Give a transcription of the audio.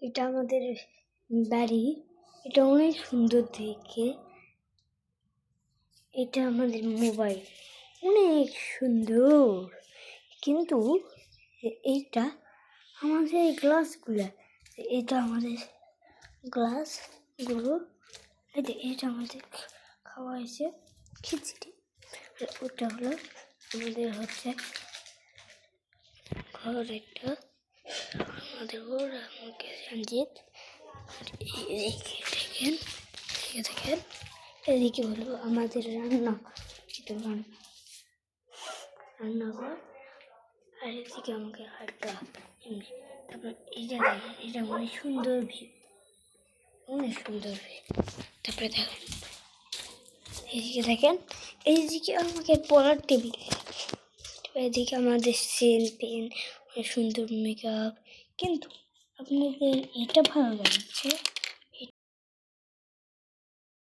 এটা আমাদের বাড়ি। এটা অনেক সুন্দর দেখে। এটা আমাদের মোবাইল, অনেক সুন্দর। কিন্তু এইটা আমাদের গ্লাসগুলা, এটা আমাদের গ্লাসগুলো, এটা আমাদের খাওয়া হয়েছে খিচুড়ি। ওটা হলো আমাদের হচ্ছে ঘর একটা, আমাদের ঘর আমাকে সঞ্জিত। দেখেন এদিকে হলো আমাদের রান্নাঘর, আর এদিকে আমাকে হালকা এমনি। তারপর এটা দেখেন, এটা অনেক সুন্দর ভিউ, অনেক সুন্দর ভিউ। তারপরে দেখেন এইদিকে আমাকে পড়ার টেবিল, এদিকে আমাদের সেল পেন, অনেক সুন্দর মেকআপ। কিন্তু আপনাদের এটা ভালো লাগছে।